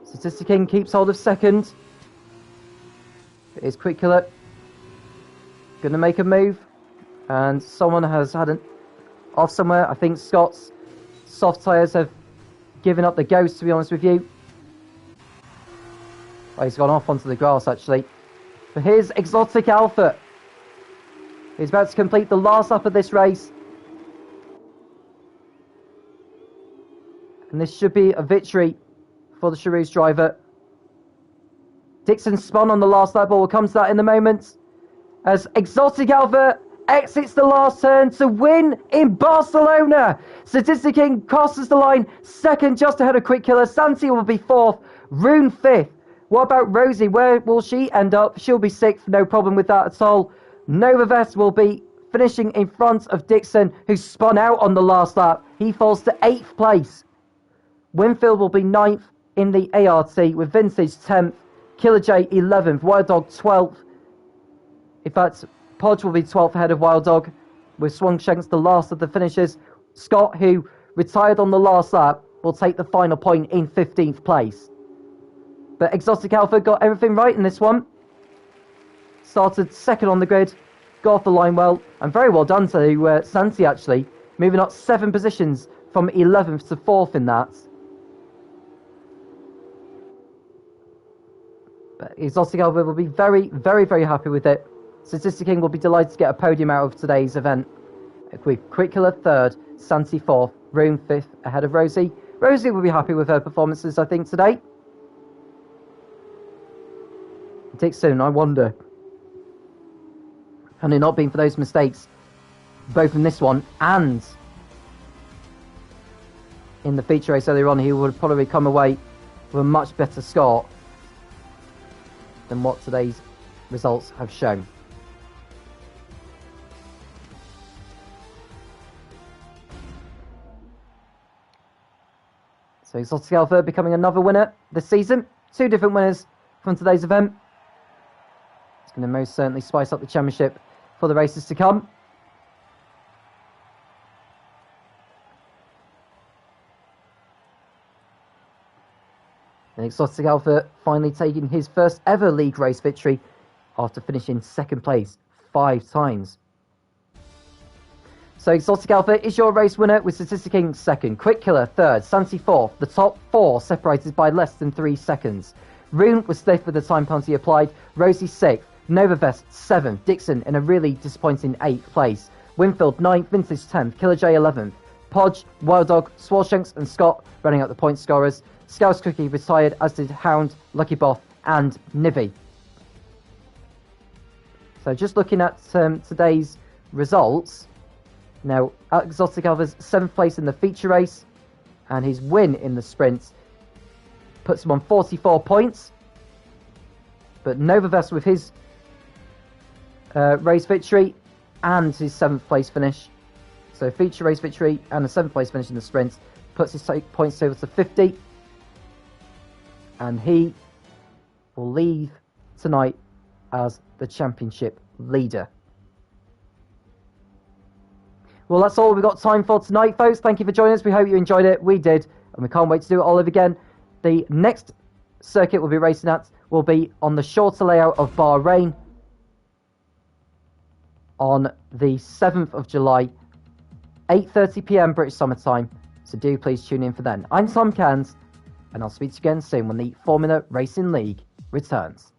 Statistic King keeps hold of 2nd. It's Quick Killer going to make a move, and someone has had an off somewhere. I think Scott's soft tyres have given up the ghost, to be honest with you. Oh, he's gone off onto the grass actually. But here's Exotic Alpha. He's about to complete the last lap of this race, and this should be a victory for the Charouz driver. Dixon spun on the last lap, but we'll come to that in a moment. As Exotic Alpha exits the last turn to win in Barcelona. Statistic King crosses the line 2nd, just ahead of Quick Killer. Santi will be 4th, Rune 5th. What about Rosie? Where will she end up? She'll be 6th, no problem with that at all. Novavest will be finishing in front of Dixon, who spun out on the last lap. He falls to 8th place. Winfield will be 9th in the ART, with Vintage 10th. Killer J 11th, Wild Dog 12th. In fact, Podge will be 12th ahead of Wild Dog, with Swanshanks the last of the finishers. Scott, who retired on the last lap, will take the final point in 15th place. But Exotic Alpha got everything right in this one. Started 2nd on the grid, got off the line well, and very well done to Santi actually, moving up 7 positions from 11th to 4th in that. But Exotic Alpha will be very, very, very happy with it. Statistic King will be delighted to get a podium out of today's event. With Quick Killer 3rd, Santi 4th, Rune 5th ahead of Rosie. Rosie will be happy with her performances, I think, today. Dixon, I wonder. Had it not been for those mistakes, both in this one and in the feature race earlier on, he would have probably come away with a much better score than what today's results have shown. So Exotic Alpha becoming another winner this season. 2 different winners from today's event. It's going to most certainly spice up the championship for the races to come. And Exotic Alpha finally taking his first ever league race victory after finishing 2nd place 5 times. So Exotic Alpha is your race winner, with Statistic King 2nd, Quick Killer 3rd, Santi 4th, the top 4 separated by less than 3 seconds. Rune was 5th with the time penalty applied, Rosie 6th, Novavest 7th, Dixon in a really disappointing 8th place, Winfield 9th, Vintage 10th, Killer J 11th, Podge, Wild Dog, Swalshanks and Scott running up the point scorers. Scouse Cookie retired, as did Hound, Lucky Boff and Nivy. So just looking at today's results, now Exotic Alpha's 7th place in the feature race, and his win in the sprint puts him on 44 points. But Novavest with his race victory and his 7th place finish, so feature race victory and a 7th place finish in the sprint, puts his points total to 50, and he will leave tonight as the championship leader. Well, that's all we've got time for tonight, folks. Thank you for joining us. We hope you enjoyed it. We did, and we can't wait to do it all over again. The next circuit we'll be racing at will be on the shorter layout of Bahrain on the 7th of July, 8:30 p.m. British Summer Time. So do please tune in for then. I'm Tom Cairns, and I'll speak to you again soon when the Formula Racing League returns.